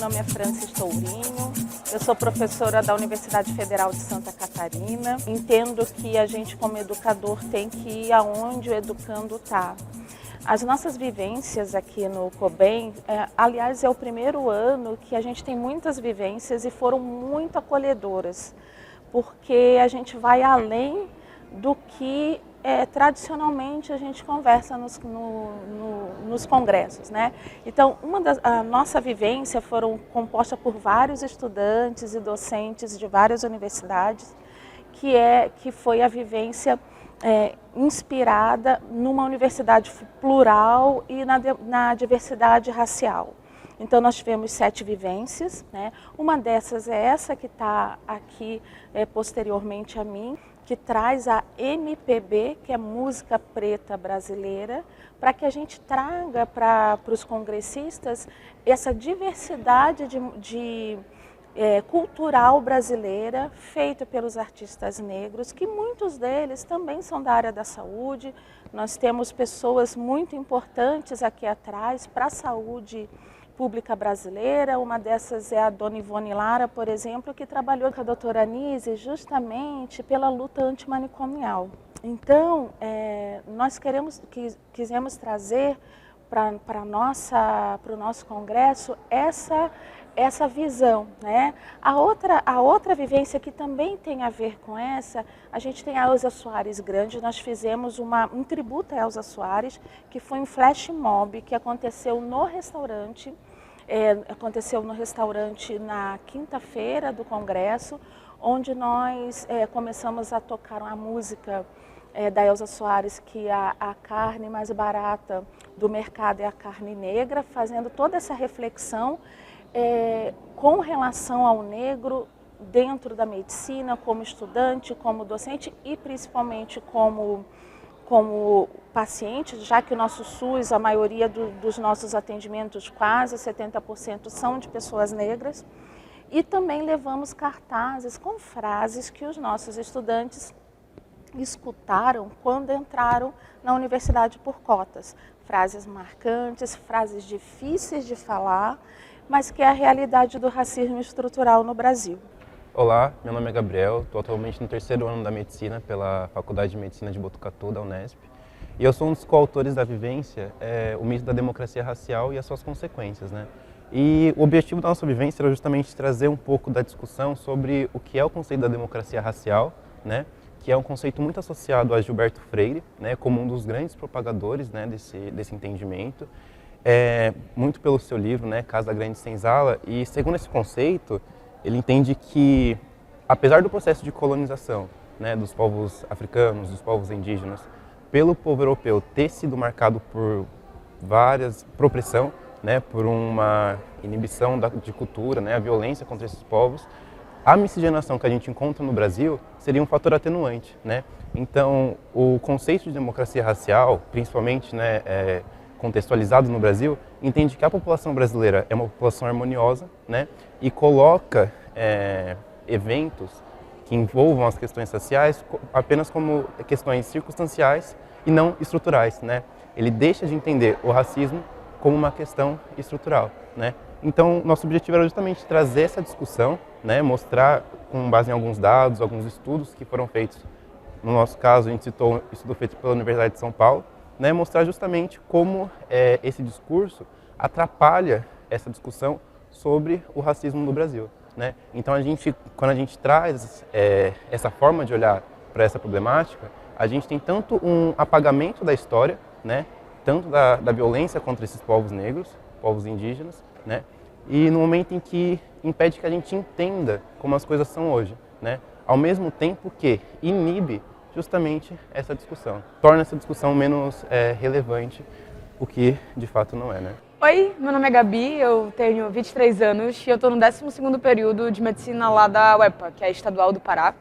nome é Francis Tourinho, eu sou professora da Universidade Federal de Santa Catarina. Entendo que a gente, como educador, tem que ir aonde o educando está. As nossas vivências aqui no COBEM, aliás, é o primeiro ano que a gente tem muitas vivências e foram muito acolhedoras, porque a gente vai além do que tradicionalmente a gente conversa nos congressos, né? Então, a nossa vivência foram composta por vários estudantes e docentes de várias universidades, que foi a vivência inspirada numa universidade plural e na diversidade racial. Então, nós tivemos 7 vivências, né? Uma dessas é essa que está aqui posteriormente a mim, que traz a MPB, que é música preta brasileira, para que a gente traga para os congressistas essa diversidade cultural brasileira feita pelos artistas negros, que muitos deles também são da área da saúde. Nós temos pessoas muito importantes aqui atrás para a saúde pública brasileira. Uma dessas é a dona Ivone Lara, por exemplo, que trabalhou com a doutora Anise justamente pela luta antimanicomial. Então, nós quisemos trazer para o nosso congresso essa visão, né? A outra vivência que também tem a ver com essa, a gente tem a Elza Soares Grande. Nós fizemos um tributo a Elza Soares, que foi um flash mob que aconteceu no restaurante, na quinta-feira do congresso, onde nós começamos a tocar uma música da Elza Soares, que a carne mais barata do mercado é a carne negra, fazendo toda essa reflexão com relação ao negro dentro da medicina, como estudante, como docente e principalmente como paciente, já que o nosso SUS, a maioria dos nossos atendimentos, quase 70%, são de pessoas negras. E também levamos cartazes com frases que os nossos estudantes escutaram quando entraram na universidade por cotas. Frases marcantes, frases difíceis de falar, mas que é a realidade do racismo estrutural no Brasil. Olá, meu nome é Gabriel, estou atualmente no 3º ano da Medicina pela Faculdade de Medicina de Botucatu, da Unesp. E eu sou um dos coautores da vivência, o mito da democracia racial e as suas consequências, né? E o objetivo da nossa vivência era justamente trazer um pouco da discussão sobre o que é o conceito da democracia racial, né? Que é um conceito muito associado a Gilberto Freire, né? Como um dos grandes propagadores, né? desse entendimento. Muito pelo seu livro, né? Casa Grande Senzala, e segundo esse conceito, ele entende que, apesar do processo de colonização, né, dos povos africanos, dos povos indígenas, pelo povo europeu ter sido marcado por opressão, né, por uma inibição de cultura, né, a violência contra esses povos, a miscigenação que a gente encontra no Brasil seria um fator atenuante, né? Então, o conceito de democracia racial, principalmente, né, contextualizado no Brasil, entende que a população brasileira é uma população harmoniosa, né, e coloca eventos que envolvam as questões raciais apenas como questões circunstanciais e não estruturais, né? Ele deixa de entender o racismo como uma questão estrutural, né? Então, nosso objetivo era justamente trazer essa discussão, né, mostrar com base em alguns dados, alguns estudos que foram feitos. No nosso caso, a gente citou um estudo feito pela Universidade de São Paulo, né, mostrar justamente como esse discurso atrapalha essa discussão sobre o racismo no Brasil, né? Então, quando a gente traz essa forma de olhar para essa problemática, a gente tem tanto um apagamento da história, né, tanto da violência contra esses povos negros, povos indígenas, né, e no momento em que impede que a gente entenda como as coisas são hoje, né, ao mesmo tempo que inibe justamente essa discussão, torna essa discussão menos relevante, o que de fato não é, né? Oi, meu nome é Gabi, eu tenho 23 anos e eu estou no 12º período de medicina lá da UEPA, que é a Estadual do Pará.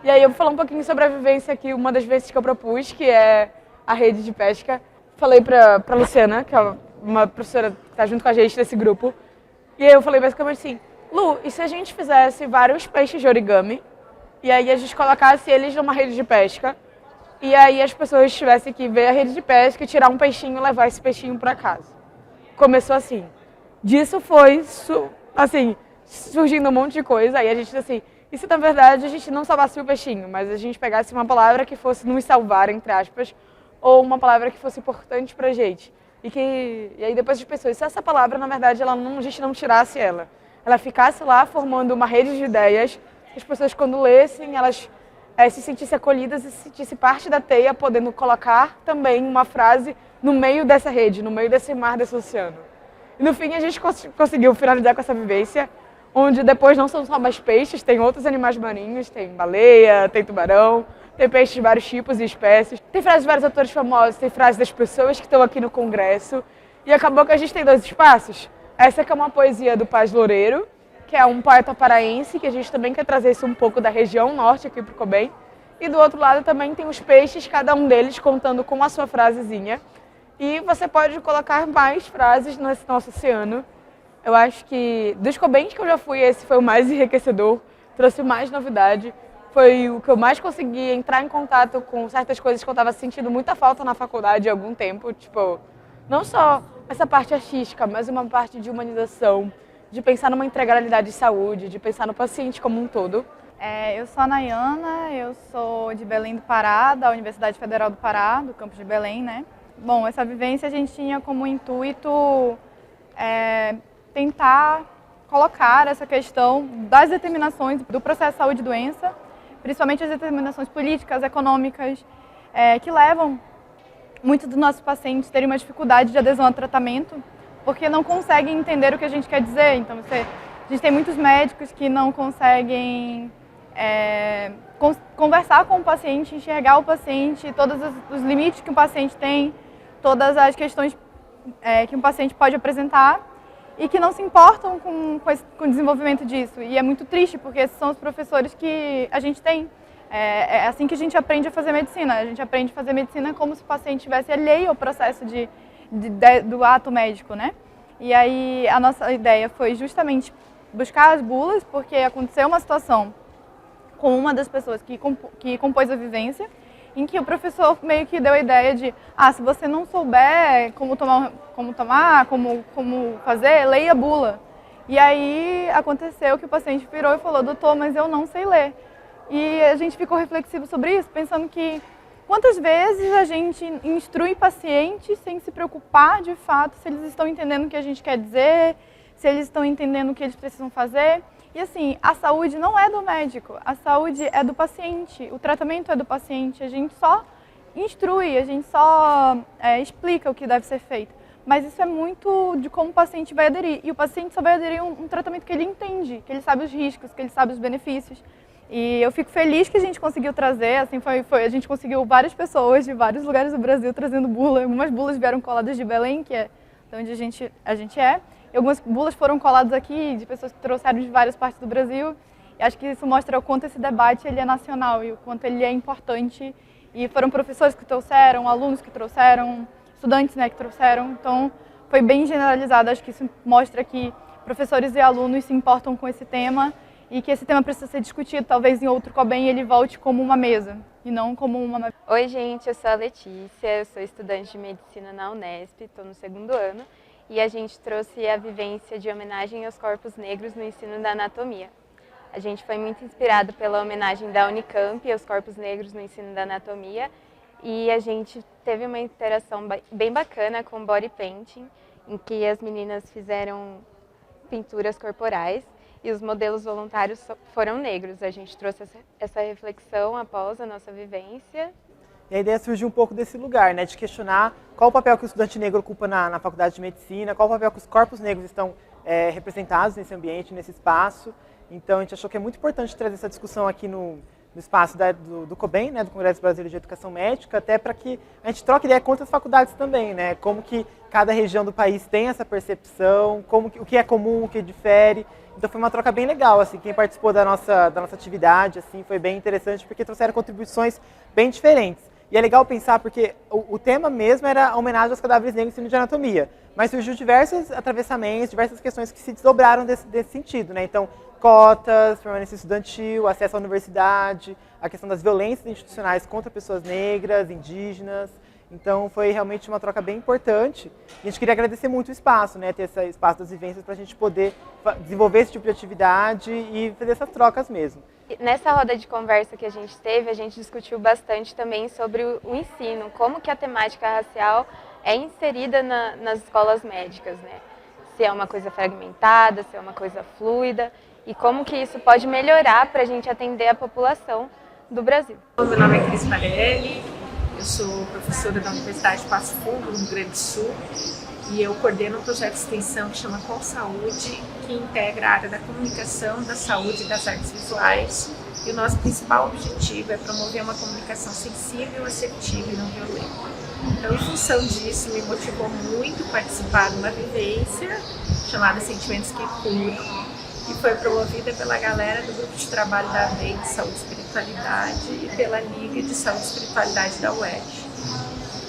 E aí eu vou falar um pouquinho sobre a vivência aqui, uma das vivências que eu propus, que é a rede de pesca. Falei pra Luciana, que é uma professora que está junto com a gente nesse grupo, e aí eu falei basicamente assim, Lu, e se a gente fizesse vários peixes de origami, e aí a gente colocasse eles numa rede de pesca, e aí as pessoas tivessem que ver a rede de pesca e tirar um peixinho e levar esse peixinho para casa. Começou assim. Disso foi assim, surgindo um monte de coisa. Aí a gente diz assim, e se na verdade a gente não salvasse o peixinho, mas a gente pegasse uma palavra que fosse nos salvar, entre aspas, ou uma palavra que fosse importante pra gente. E aí depois as pessoas, se essa palavra, na verdade, a gente não tirasse ela ficasse lá formando uma rede de ideias, as pessoas quando lessem, elas se sentissem acolhidas e se sentissem parte da teia, podendo colocar também uma frase no meio dessa rede, no meio desse mar, desse oceano. E no fim a gente conseguiu finalizar com essa vivência, onde depois não são só mais peixes, tem outros animais marinhos, tem baleia, tem tubarão, tem peixes de vários tipos e espécies, tem frases de vários autores famosos, tem frases das pessoas que estão aqui no congresso. E acabou que a gente tem 2 espaços. Essa aqui é uma poesia do Paz Loureiro, que é um poeta paraense, que a gente também quer trazer isso um pouco da região norte aqui para o Cobem. E do outro lado também tem os peixes, cada um deles contando com a sua frasezinha. E você pode colocar mais frases nesse nosso oceano. Eu acho que dos Cobens que eu já fui, esse foi o mais enriquecedor, trouxe mais novidade. Foi o que eu mais consegui entrar em contato com certas coisas que eu estava sentindo muita falta na faculdade há algum tempo. Tipo, não só essa parte artística, mas uma parte de humanização, de pensar numa integralidade de saúde, de pensar no paciente como um todo. Eu sou a Nayana, eu sou de Belém do Pará, da Universidade Federal do Pará, do campus de Belém, né? Bom, essa vivência a gente tinha como intuito tentar colocar essa questão das determinações do processo saúde e doença, principalmente as determinações políticas, econômicas, que levam muitos dos nossos pacientes a terem uma dificuldade de adesão ao tratamento, porque não conseguem entender o que a gente quer dizer. Então, a gente tem muitos médicos que não conseguem conversar com o paciente, enxergar o paciente, todos os limites que o paciente tem, todas as questões que um paciente pode apresentar e que não se importam com o desenvolvimento disso. E é muito triste, porque esses são os professores que a gente tem. É assim que a gente aprende a fazer medicina. A gente aprende a fazer medicina como se o paciente estivesse alheio ao processo do ato médico, né? E aí a nossa ideia foi justamente buscar as bulas, porque aconteceu uma situação com uma das pessoas que compôs a vivência, em que o professor meio que deu a ideia de, se você não souber como fazer, leia a bula. E aí aconteceu que o paciente virou e falou, doutor, mas eu não sei ler. E a gente ficou reflexivo sobre isso, pensando que quantas vezes a gente instrui pacientes sem se preocupar de fato se eles estão entendendo o que a gente quer dizer, se eles estão entendendo o que eles precisam fazer. E assim, a saúde não é do médico, a saúde é do paciente, o tratamento é do paciente, a gente só instrui, a gente só explica o que deve ser feito. Mas isso é muito de como o paciente vai aderir. E o paciente só vai aderir a um tratamento que ele entende, que ele sabe os riscos, que ele sabe os benefícios. E eu fico feliz que a gente conseguiu trazer, assim, a gente conseguiu várias pessoas de vários lugares do Brasil trazendo bula. Algumas bulas vieram coladas de Belém, que é de onde a gente é. E algumas bulas foram coladas aqui de pessoas que trouxeram de várias partes do Brasil. E acho que isso mostra o quanto esse debate ele é nacional e o quanto ele é importante. E foram professores que trouxeram, alunos que trouxeram, estudantes, né, que trouxeram. Então, foi bem generalizado. Acho que isso mostra que professores e alunos se importam com esse tema e que esse tema precisa ser discutido, talvez em outro Cobem ele volte como uma mesa e não como uma... Oi gente, eu sou a Letícia, eu sou estudante de Medicina na Unesp, estou no 2º ano e a gente trouxe a vivência de homenagem aos corpos negros no ensino da anatomia. A gente foi muito inspirado pela homenagem da Unicamp aos corpos negros no ensino da anatomia e a gente teve uma interação bem bacana com body painting, em que as meninas fizeram pinturas corporais e os modelos voluntários foram negros. A gente trouxe essa reflexão após a nossa vivência. E a ideia surgiu um pouco desse lugar, né, de questionar qual o papel que o estudante negro ocupa na faculdade de medicina, qual o papel que os corpos negros estão representados nesse ambiente, nesse espaço. Então a gente achou que é muito importante trazer essa discussão aqui no espaço do Cobem, né, do Congresso Brasileiro de Educação Médica, até para que a gente troque ideia com outras faculdades também, né, como que cada região do país tem essa percepção, o que é comum, o que difere. Então foi uma troca bem legal, assim, quem participou da nossa atividade, assim, foi bem interessante porque trouxeram contribuições bem diferentes. E é legal pensar porque o tema mesmo era a homenagem aos cadáveres negros no ensino de anatomia, mas surgiu diversos atravessamentos, diversas questões que se desdobraram desse sentido, né? Então, cotas, permanência estudantil, acesso à universidade, a questão das violências institucionais contra pessoas negras, indígenas. Então foi realmente uma troca bem importante. E a gente queria agradecer muito o espaço, né, ter esse espaço das vivências para a gente poder desenvolver esse tipo de atividade e fazer essas trocas mesmo. Nessa roda de conversa que a gente teve, a gente discutiu bastante também sobre o ensino, como que a temática racial é inserida nas escolas médicas, né? Se é uma coisa fragmentada, se é uma coisa fluida, e como que isso pode melhorar para a gente atender a população do Brasil. Meu nome é Cris Marelli, eu sou professora da Universidade de Passo Fundo, no Rio Grande do Sul, e eu coordeno um projeto de extensão que chama Com Saúde, que integra a área da comunicação, da saúde e das artes visuais. E o nosso principal objetivo é promover uma comunicação sensível, assertiva e não violenta. Então, em função disso, me motivou muito participar de uma vivência chamada Sentimentos que Curam, que foi promovida pela galera do Grupo de Trabalho da AVEI de Saúde e Espiritualidade e pela Liga de Saúde e Espiritualidade da UERJ.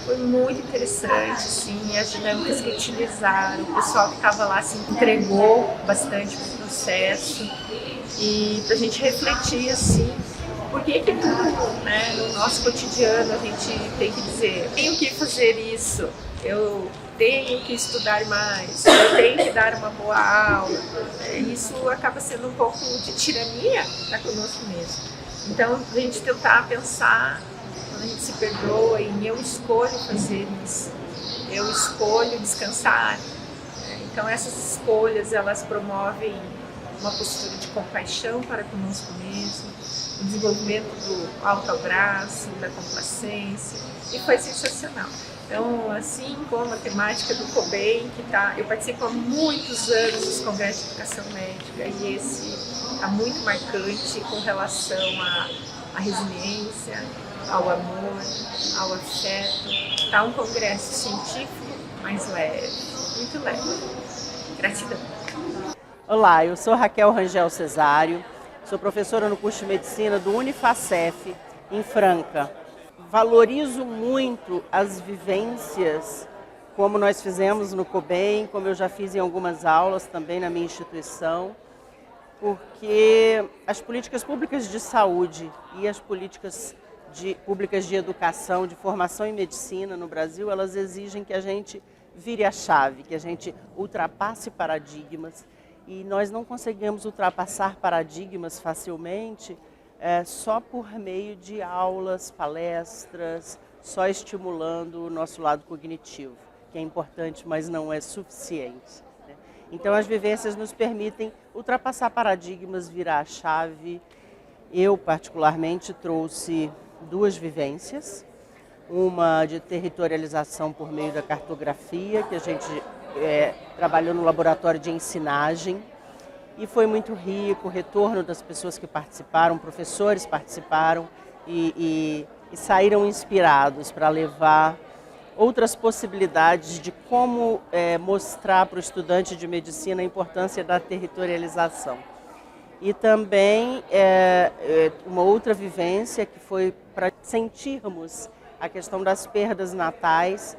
Foi muito interessante, assim, as dinâmicas que utilizaram, o pessoal que estava lá se entregou bastante para o processo e para a gente refletir, assim, por que tudo, né, no nosso cotidiano a gente tem que dizer, tenho que fazer isso, eu tenho que estudar mais, eu tenho que dar uma boa aula. Isso acaba sendo um pouco de tirania para conosco mesmo. Então, a gente tentar pensar, quando a gente se perdoa, em eu escolho fazer isso, eu escolho descansar. Então, essas escolhas, elas promovem uma postura de compaixão para conosco mesmo, o desenvolvimento do autoabraço, da complacência, e foi sensacional. Então, assim como a temática do COBEM, eu participo há muitos anos dos congressos de educação médica, e esse está muito marcante com relação à resiliência, ao amor, ao afeto. Está um congresso científico mais leve, muito leve. Gratidão. Olá, eu sou Raquel Rangel Cesário, sou professora no curso de Medicina do Unifacef, em Franca. Valorizo muito as vivências, como nós fizemos no COBEM, como eu já fiz em algumas aulas também na minha instituição, porque as políticas públicas de saúde e as políticas públicas de educação, de formação em medicina no Brasil, elas exigem que a gente vire a chave, que a gente ultrapasse paradigmas, e nós não conseguimos ultrapassar paradigmas facilmente só por meio de aulas, palestras, só estimulando o nosso lado cognitivo, que é importante, mas não é suficiente, né? Então, as vivências nos permitem ultrapassar paradigmas, virar a chave. Eu, particularmente, trouxe 2 vivências, uma de territorialização por meio da cartografia, que a gente trabalhou no laboratório de ensinagem, e foi muito rico o retorno das pessoas que participaram, professores participaram e saíram inspirados para levar outras possibilidades de como mostrar para o estudante de medicina a importância da territorialização. E também uma outra vivência que foi para sentirmos a questão das perdas natais,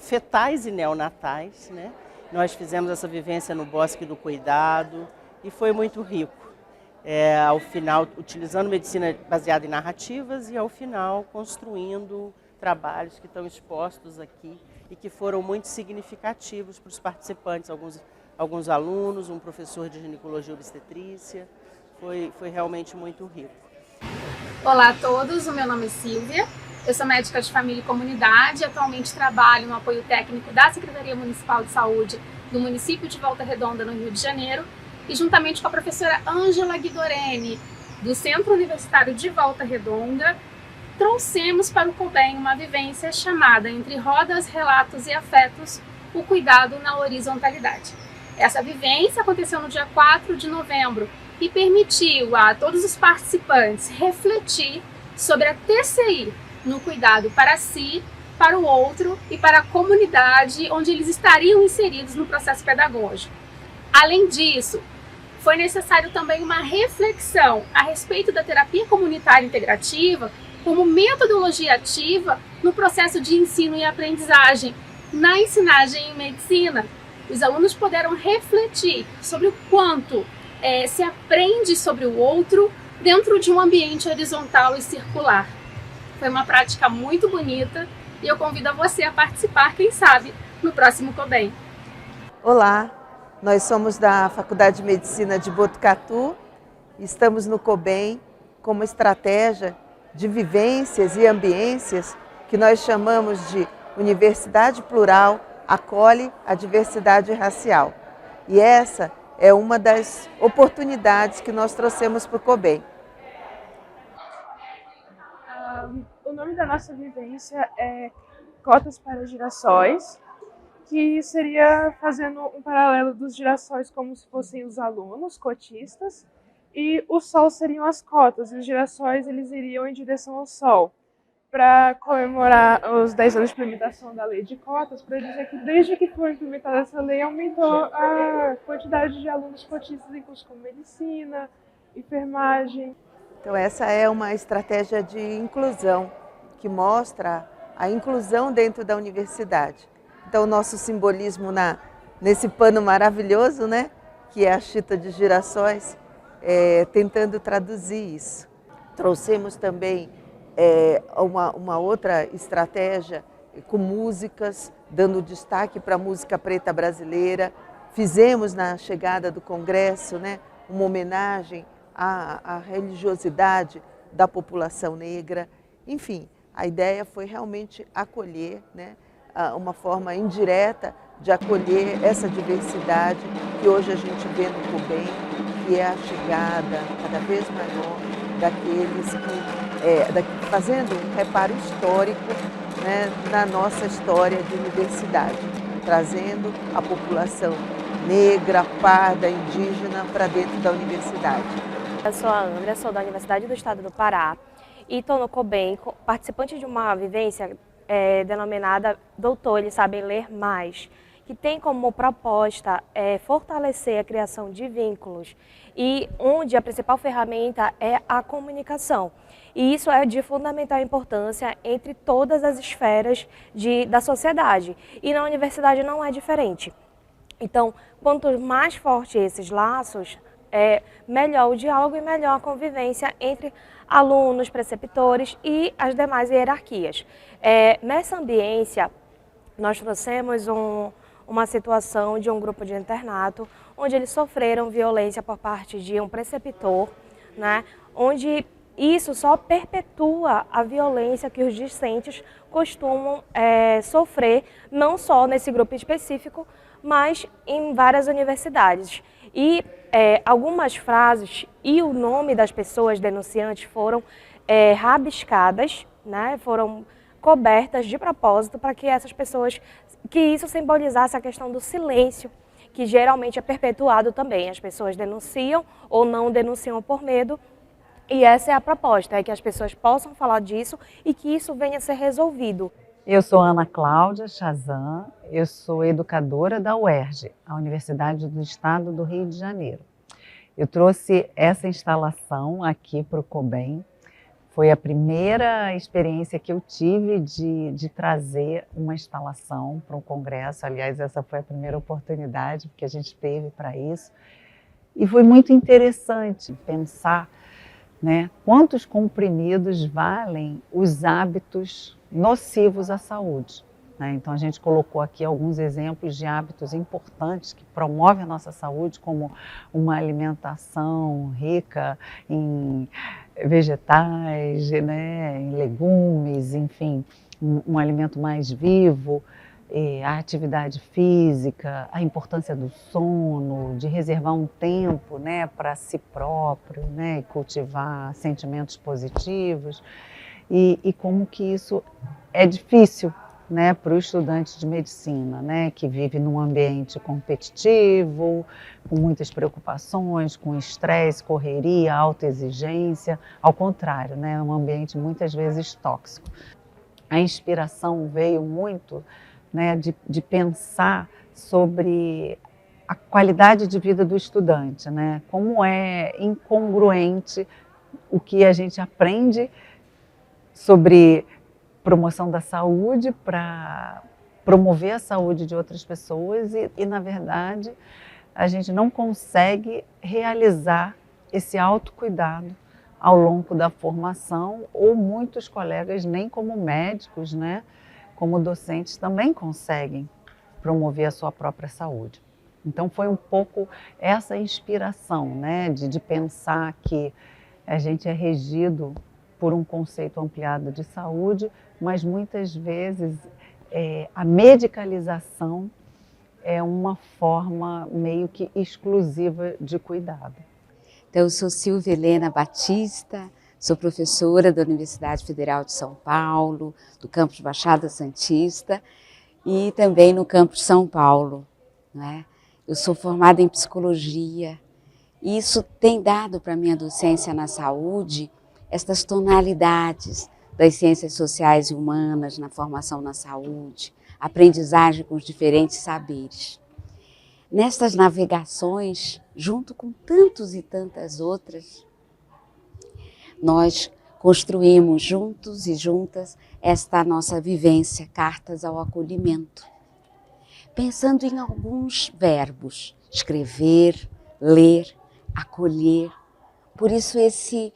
fetais e neonatais, né? Nós fizemos essa vivência no Bosque do Cuidado e foi muito rico. Ao final, utilizando medicina baseada em narrativas e, ao final, construindo trabalhos que estão expostos aqui e que foram muito significativos para os participantes, alguns alunos, um professor de ginecologia e obstetrícia. Foi realmente muito rico. Olá a todos, o meu nome é Silvia. Eu sou médica de família e comunidade, atualmente trabalho no apoio técnico da Secretaria Municipal de Saúde do município de Volta Redonda, no Rio de Janeiro, e juntamente com a professora Ângela Guidoreni, do Centro Universitário de Volta Redonda, trouxemos para o COBEM uma vivência chamada Entre Rodas, Relatos e Afetos, o cuidado na horizontalidade. Essa vivência aconteceu no dia 4 de novembro e permitiu a todos os participantes refletir sobre a TCI, no cuidado para si, para o outro e para a comunidade onde eles estariam inseridos no processo pedagógico. Além disso, foi necessário também uma reflexão a respeito da terapia comunitária integrativa como metodologia ativa no processo de ensino e aprendizagem, na ensinagem em medicina. Os alunos puderam refletir sobre o quanto se aprende sobre o outro dentro de um ambiente horizontal e circular. Foi uma prática muito bonita e eu convido a você a participar, quem sabe, no próximo COBEM. Olá, nós somos da Faculdade de Medicina de Botucatu, estamos no COBEM com uma estratégia de vivências e ambiências que nós chamamos de Universidade Plural Acolhe a Diversidade Racial. E essa é uma das oportunidades que nós trouxemos para o COBEM. O nome da nossa vivência é Cotas para Girassóis, que seria fazendo um paralelo dos girassóis como se fossem os alunos, cotistas, e o sol seriam as cotas, e os girassóis eles iriam em direção ao sol, para comemorar os 10 anos de implementação da lei de cotas, para dizer que desde que foi implementada essa lei aumentou a quantidade de alunos cotistas em cursos como medicina, enfermagem. Então essa é uma estratégia de inclusão, que mostra a inclusão dentro da universidade. Então o nosso simbolismo nesse pano maravilhoso, né, que é a chita de girassóis, tentando traduzir isso. Trouxemos também uma outra estratégia com músicas, dando destaque para a música preta brasileira. Fizemos na chegada do Congresso, né, uma homenagem à religiosidade da população negra. Enfim, a ideia foi realmente acolher, né, uma forma indireta de acolher essa diversidade que hoje a gente vê no COBEM, que é a chegada cada vez maior daqueles que, fazendo um reparo histórico, né, na nossa história de universidade, trazendo a população negra, parda, indígena para dentro da universidade. Eu sou a Andrea, sou da Universidade do Estado do Pará e estou no COBEM, participante de uma vivência denominada Doutor, Eles Sabem Ler Mais, que tem como proposta fortalecer a criação de vínculos e onde a principal ferramenta é a comunicação. E isso é de fundamental importância entre todas as esferas da sociedade. E na universidade não é diferente. Então, quanto mais forte esses laços, melhor o diálogo e melhor a convivência entre alunos, preceptores e as demais hierarquias. Nessa ambiência, nós trouxemos uma situação de um grupo de internato, onde eles sofreram violência por parte de um preceptor, né, onde isso só perpetua a violência que os discentes costumam sofrer, não só nesse grupo específico, mas em várias universidades. E algumas frases e o nome das pessoas denunciantes foram rabiscadas, né, foram cobertas de propósito para que essas pessoas, que isso simbolizasse a questão do silêncio, que geralmente é perpetuado também. As pessoas denunciam ou não denunciam por medo, e essa é a proposta, é que as pessoas possam falar disso e que isso venha a ser resolvido. Eu sou Ana Cláudia Chazan, eu sou educadora da UERJ, a Universidade do Estado do Rio de Janeiro. Eu trouxe essa instalação aqui para o COBEM. Foi a primeira experiência que eu tive de trazer uma instalação para um congresso. Aliás, essa foi a primeira oportunidade que a gente teve para isso. E foi muito interessante pensar, né, quantos comprimidos valem os hábitos nocivos à saúde. Né? Então a gente colocou aqui alguns exemplos de hábitos importantes que promovem a nossa saúde, como uma alimentação rica em vegetais, né, em legumes, enfim, um alimento mais vivo, a atividade física, a importância do sono, de reservar um tempo, né, para si próprio, né, e cultivar sentimentos positivos, e como que isso é difícil, né, para o estudante de medicina, né, que vive num ambiente competitivo, com muitas preocupações, com estresse, correria, alta exigência. Ao contrário, né, é um ambiente muitas vezes tóxico. A inspiração veio muito, né, de pensar sobre a qualidade de vida do estudante, né, como é incongruente o que a gente aprende sobre promoção da saúde para promover a saúde de outras pessoas e, na verdade, a gente não consegue realizar esse autocuidado ao longo da formação, ou muitos colegas, nem como médicos, né, como docentes também conseguem promover a sua própria saúde. Então foi um pouco essa inspiração, né, de pensar que a gente é regido por um conceito ampliado de saúde, mas muitas vezes a medicalização é uma forma meio que exclusiva de cuidado. Então, eu sou Silvia Helena Batista, sou professora da Universidade Federal de São Paulo, do campus Baixada Santista e também no campus São Paulo, né? Eu sou formada em psicologia e isso tem dado para a minha docência na saúde estas tonalidades das ciências sociais e humanas na formação na saúde, aprendizagem com os diferentes saberes. Nestas navegações, junto com tantos e tantas outras, nós construímos juntos e juntas esta nossa vivência, Cartas ao Acolhimento. Pensando em alguns verbos, escrever, ler, acolher. Por isso esse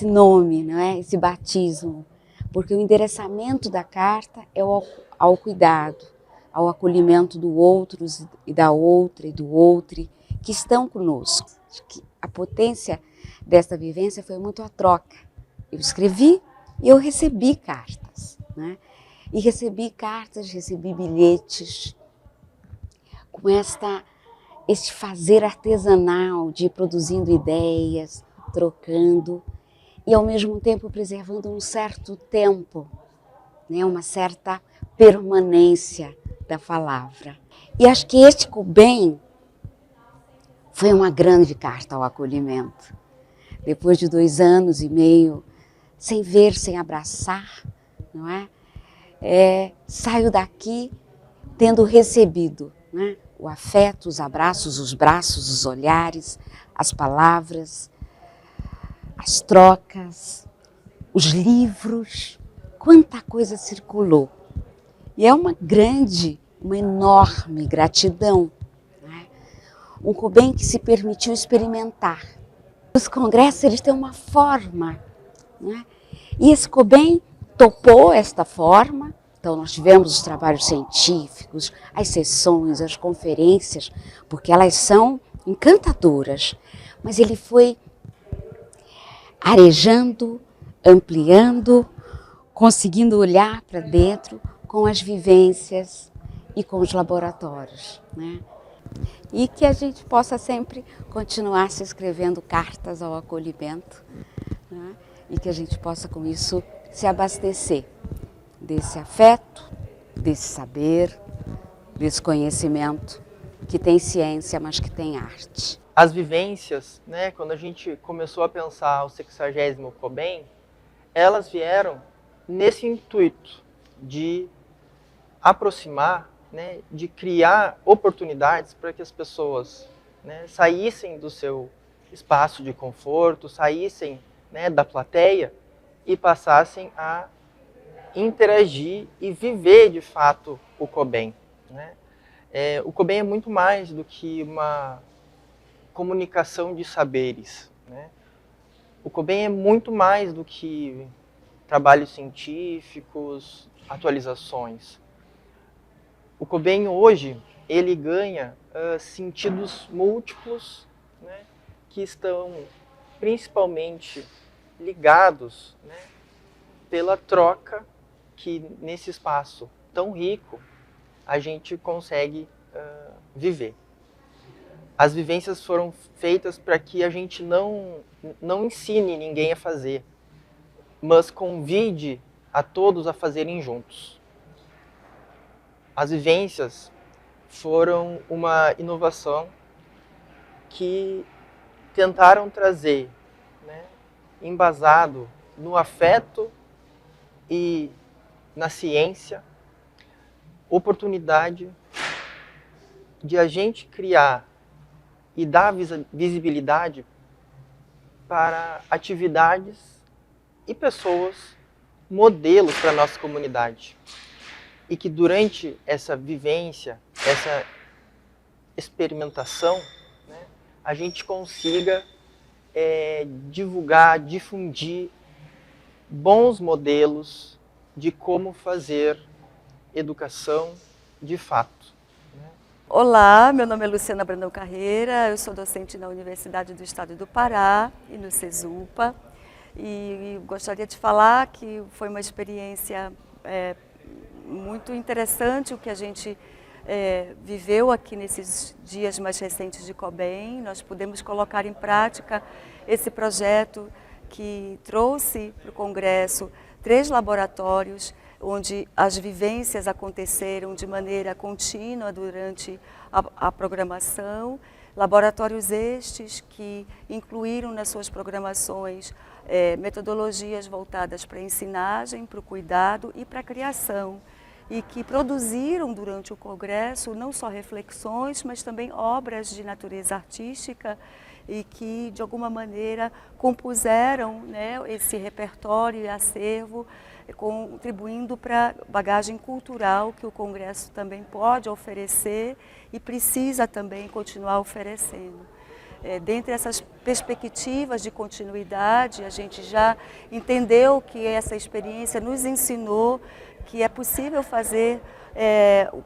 nome, não é? Esse batismo, porque o endereçamento da carta é ao cuidado, ao acolhimento do outro e da outra e do outro que estão conosco. A potência desta vivência foi muito a troca. Eu escrevi e eu recebi cartas, né? E recebi cartas, recebi bilhetes com este fazer artesanal de ir produzindo ideias, trocando e ao mesmo tempo preservando um certo tempo, né? Uma certa permanência da palavra. E acho que este COBEM foi uma grande carta ao acolhimento. Depois de 2 anos e meio, sem ver, sem abraçar, não é? Saio daqui tendo recebido, né? O afeto, os abraços, os braços, os olhares, as palavras, as trocas, os livros, quanta coisa circulou. E é uma enorme gratidão, né? Um COBEM que se permitiu experimentar. Os congressos, eles têm uma forma, né? E esse COBEM topou esta forma. Então nós tivemos os trabalhos científicos, as sessões, as conferências, porque elas são encantadoras. Mas ele foi arejando, ampliando, conseguindo olhar para dentro com as vivências e com os laboratórios, né? E que a gente possa sempre continuar se escrevendo cartas ao acolhimento, né? E que a gente possa com isso se abastecer desse afeto, desse saber, desse conhecimento que tem ciência, mas que tem arte. As vivências, né, quando a gente começou a pensar o 60º COBEM, elas vieram nesse intuito de aproximar, né, de criar oportunidades para que as pessoas, né, saíssem do seu espaço de conforto, saíssem, né, da plateia e passassem a interagir e viver de fato o COBEM, né? O COBEM é muito mais do que uma comunicação de saberes, né? O COBEM é muito mais do que trabalhos científicos, atualizações. O COBEM hoje, ele ganha sentidos múltiplos, né, que estão principalmente ligados, né, pela troca que nesse espaço tão rico a gente consegue viver. As vivências foram feitas para que a gente não ensine ninguém a fazer, mas convide a todos a fazerem juntos. As vivências foram uma inovação que tentaram trazer, né, embasado no afeto e na ciência, oportunidade de a gente criar e dar visibilidade para atividades e pessoas, modelos para a nossa comunidade. E que durante essa vivência, essa experimentação, né, a gente consiga divulgar, difundir bons modelos de como fazer educação de fato? Olá, meu nome é Luciana Brandão Carreira, eu sou docente na Universidade do Estado do Pará e no CESUPA, e gostaria de falar que foi uma experiência muito interessante o que a gente viveu aqui nesses dias mais recentes de COBEM. Nós pudemos colocar em prática esse projeto que trouxe para o Congresso 3 laboratórios onde as vivências aconteceram de maneira contínua durante a programação. Laboratórios estes que incluíram nas suas programações metodologias voltadas para a ensinagem, para o cuidado e para a criação, e que produziram durante o Congresso não só reflexões, mas também obras de natureza artística e que, de alguma maneira, compuseram, né, esse repertório e acervo, contribuindo para a bagagem cultural que o Congresso também pode oferecer e precisa também continuar oferecendo. Dentre essas perspectivas de continuidade, a gente já entendeu que essa experiência nos ensinou que é possível fazer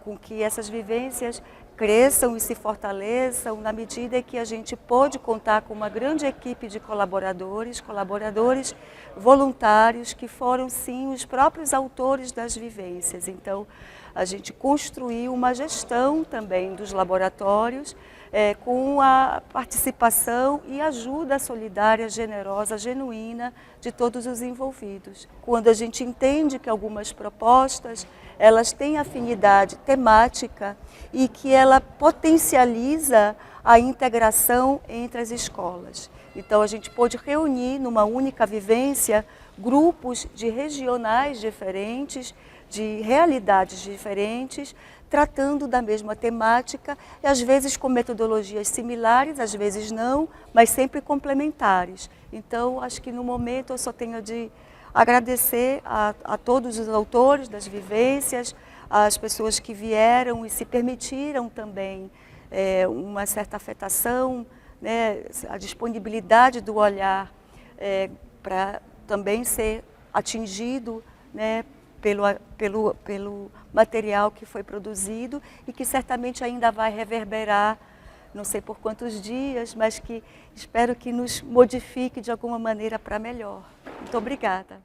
com que essas vivências cresçam e se fortaleçam na medida em que a gente pôde contar com uma grande equipe de colaboradores voluntários que foram sim os próprios autores das vivências. Então a gente construiu uma gestão também dos laboratórios com a participação e ajuda solidária, generosa, genuína de todos os envolvidos. Quando a gente entende que algumas propostas elas têm afinidade temática e que ela potencializa a integração entre as escolas. Então a gente pôde reunir numa única vivência grupos de regionais diferentes, de realidades diferentes, tratando da mesma temática, e às vezes com metodologias similares, às vezes não, mas sempre complementares. Então, acho que no momento eu só tenho de agradecer a todos os autores das vivências, as pessoas que vieram e se permitiram também uma certa afetação, né, a disponibilidade do olhar para também ser atingido, né, pelo material que foi produzido e que certamente ainda vai reverberar, não sei por quantos dias, mas que espero que nos modifique de alguma maneira para melhor. Muito obrigada.